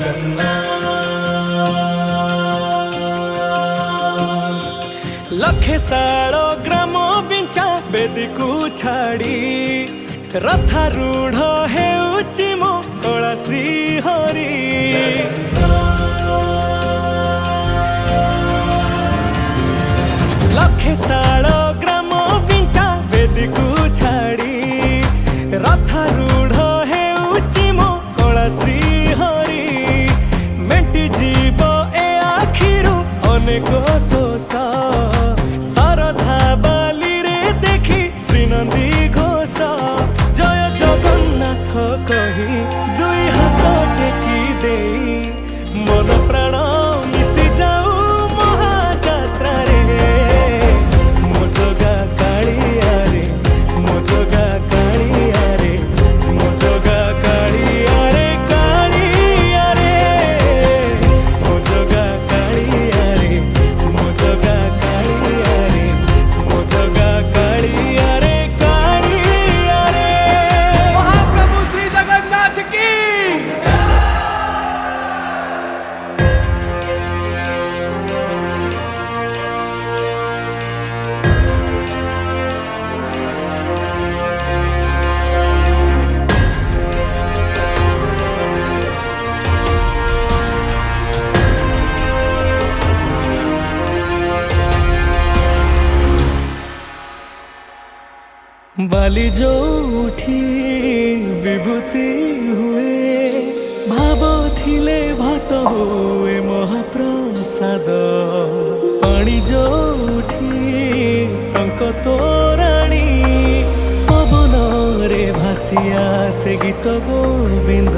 ଜଗନ୍ନାଥ। ଲକ୍ଷେ ଶାଳ ଗ୍ରାମ ବିଞ୍ଚା ବେଦୀକୁ ଛାଡ଼ି ରଥାରୂଢ଼ ହେଉଛି ମୋ କଳା ଶ୍ରୀ ହରି। ଲକ୍ଷେ ଶାଳ ଗ୍ରାମ ବିଞ୍ଚା ବେଦୀକୁ ଛାଡ଼ି ରଥାରୂଢ଼ ହେଉଛି ମୋ କଳା ଶ୍ରୀ ହରି। ମେଣ୍ଟି ଯିବ ଏ ଆଖିରୁ ଅନେକ ଶୋଷ ଶରଧା ବାଲିରେ ଦେଖି ଶ୍ରୀନନ୍ଦୀ ଘୋଷ। ଜୟ ଜଗନ୍ନାଥ କହି ଦୁଇ ହାତ ଟେକି ଦେଇ ମନ ପ୍ରାଣ ମିଶି ଯାଉ ମହାଯାତ୍ରାରେ। ମୋ ଜଗା କାଳିଆରେ ମୋ ଜଗା କାଳିଆରେ ମୋ ଜଗା କାଳିଆରେ କାଳିଆରେ ମୋ ଜଗା କାଳିଆରେ ମୋ ଜଗା କାଳିଆରେ ମୋ ଜଗା କାଳିଆରେ କାଳିଆରେ। महाप्रभु श्री जगन्नाथ की। ବାଲି ଯୋଉଠି ବିଭୂତି ହୁଏ ଭାବ ଥିଲେ ଭାତ ହୁଏ ମହାପ୍ରସାଦ। ପାଣି ଯୋଉଠି ଟଙ୍କ ତୋରାଣୀ ପବନରେ ଭାସି ଆସେ ଗୀତ ଗୋବିନ୍ଦ।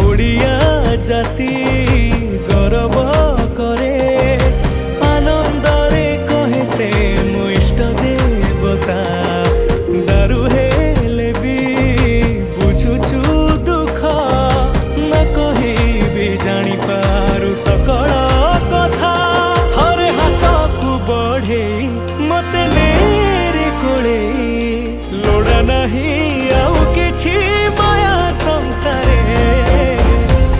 ଓଡ଼ିଆ ଜାତି ଗୌରବ କରେ ଆନନ୍ଦରେ କହେ ସେ ମୋ ଇଷ୍ଟ ଦେବତା। ଦାରୁ ହେଲେ ବି ବୁଝୁଛୁ ଦୁଃଖ ନ କହିବି ଜାଣିପାରୁ ସକଳ କଥା। ଥରେ ହାତକୁ ବଢ଼େଇ ମତେ ନେରେ କୋଳେଇ ଲୋଡ଼ା ନାହିଁ ଆଉ କିଛି ମାୟା ସଂସାରେ।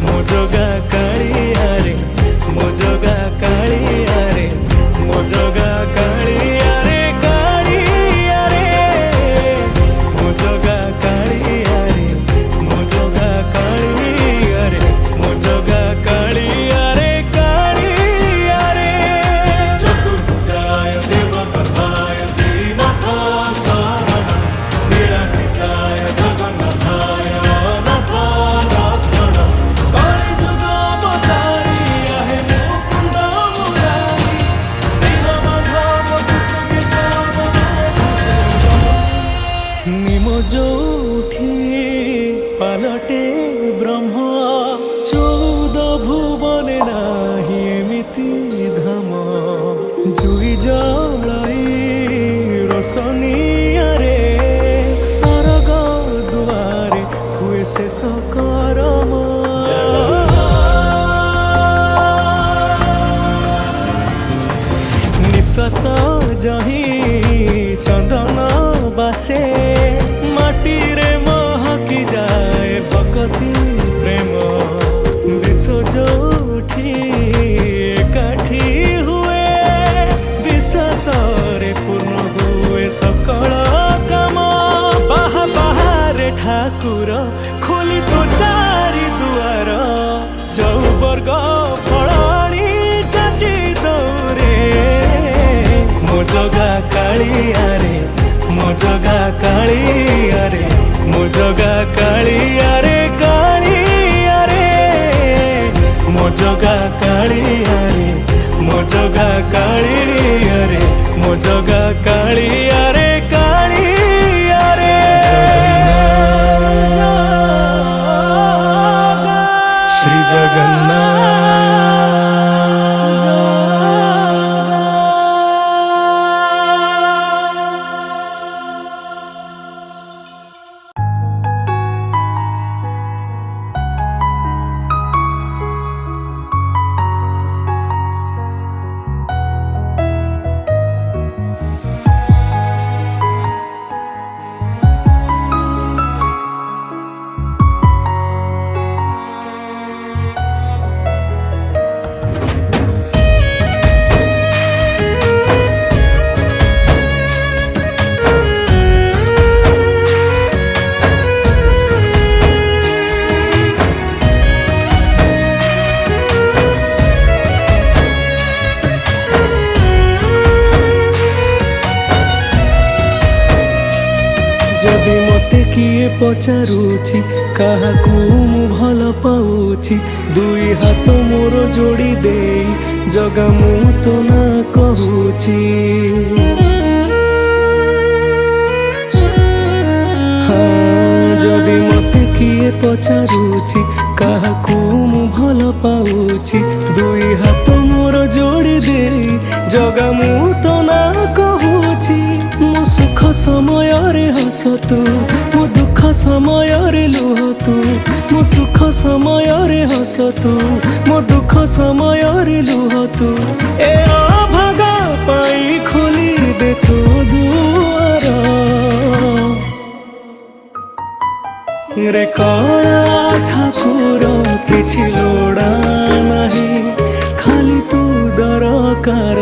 ମୋ ଜଗା କାଳିଆରେ ମୋ ଜଗା କାଳିଆରେ ମୋ ଜଗା କାଳିଆରେ କାଳିଆରେ ମୋ ଜଗା କାଳିଆରେ ମୋ ଜଗା କାଳିଆରେ ମୋ ଜଗା କାଳିଆରେ କାଳିଆରେ। ଚତୁର୍ଭୁଜାୟ ଦେବଗର୍ଭାୟ ଶ୍ରୀନାଥ ଶରଣ ନୀଳାଦ୍ରିଶାୟ ଜଗନ୍ନାଥାୟ ଅନାଥ ରକ୍ଷଣ। କଳିଯୁଗ ଅବତାରି ଆହେ ମୁକୁନ୍ଦ ମୁରାରି ଦୀନବନ୍ଧବ କୃଷ୍ଣ କେଶବ। ନିମ ଯୋଉଠି ପାଲଟେ ବ୍ରହ୍ମ ଚଉଦ ଭୁବନେ ନାହିଁ ଏମିତି ଧାମ। ଜୁଇ ଜଳାଇ ରୋଶନିଆରେ ସରଗ ଦୁଆରେ ହୁଏ ଶେଷ କରମ। ନିଶ୍ୱାସ ଯହିଁ ଚନ୍ଦନ ବାସେ ମାଟିରେ ମହକି ଯାଏ ଭକତି ପ୍ରେମ। ବିଶ୍ୱ ଯୋଉଠି ଏକାଠି ହୁଏ ବିଶ୍ୱାସରେ ପୂର୍ଣ୍ଣ ହୁଏ ସକଳ କାମ। ବାହା ବାହାରେ ଠାକୁର ଖୋଲି ତୋ ଚାରି ଦୁଆର ଚଉବର୍ଗ ଫଳ ଆଣି ଯାଚି ଦଉରେ। ମୋ ଜଗା କାଳିଆରେ ମୋ ଜଗା କାଳିଆରେ ମୋ ଜଗା କାଳିଆରେ କାଳିଆରେ ମୋ ଜଗା କାଳିଆରେ ମୋ ଜଗା କାଳିଆରେ ମୋ ଜଗା କାଳିଆରେ କାଳିଆରେ। ଶ୍ରୀ ଜଗନ୍ନାଥ। जदि मते किए पचारुची काहाकू मु भल पाउची दुई हाथ मोर जोड़ी दे जगा मु तो ना कहूची जदि मते किए पचारुची काहाकू मु भल पाउची दुई हाथ मोर जोड़ी दे जगा मु तो ना कहूची मो सुख समय रे हस तू मो दुख समय रे लुह तू मो सुख समय रे हस तू मो दुख समय रे लुह तू ए अभागा पाई खोली दे तू दुआर रे कला ठाकुर किछि लोड़ा नहीं खाली तू दरकार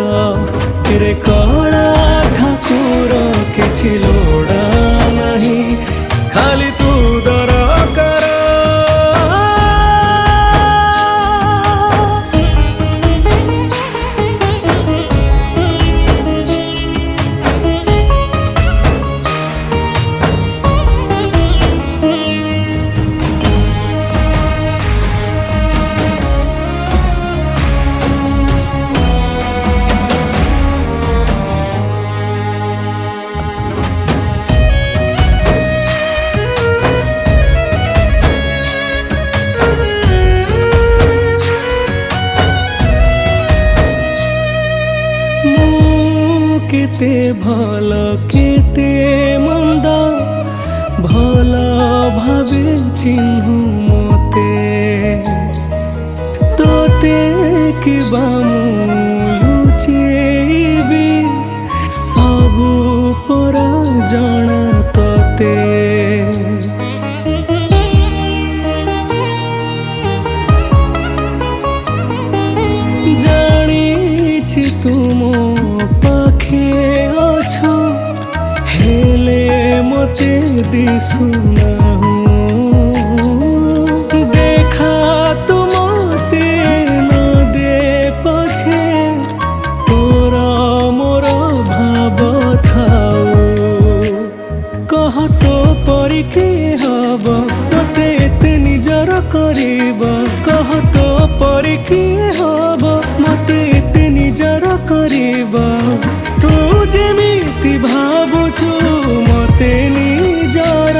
रे कला ठाकुर किछि लोड़ा नहीं खाली तू दरकार केते भल केते मंद भल भावे चिन्हु मते तोते किबा मु लुचेबी सबु पर जଣା तोते जानिछि तुम पाखे अछो हेले मते दिसुना देखा तुम ते न दे पछे तोरा मोर भाव थाओ कह तो परी के हब मते एते निजर करिब कह तो परी के हब मते एते निजर करिब तू जेमिति भाबुछु मते निजर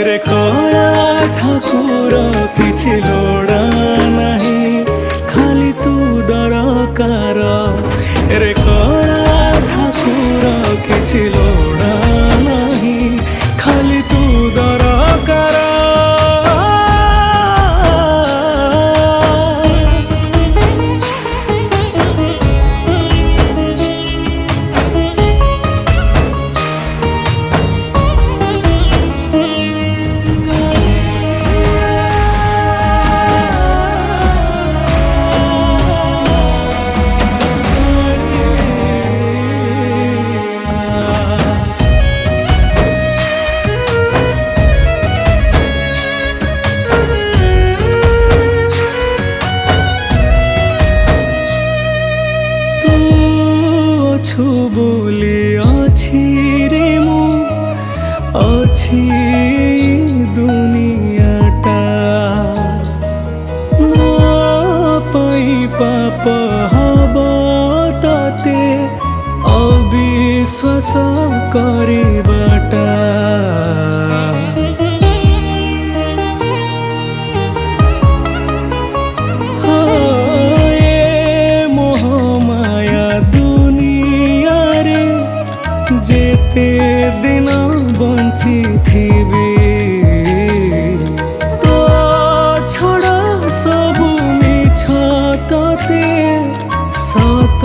रे कला ठाकुर किछि लोड़ा नहीं खाली तू दरकार रे कला ठाकुर किछि लोड़ा नहीं खाली तू दरकार छु बोली अछि रे मु अछि दुनियाटा मो पई पाप हब तते अविश्वास करिबाटा जेते दिन बंची थीबी तो छड़ा सबु मिछ तते सत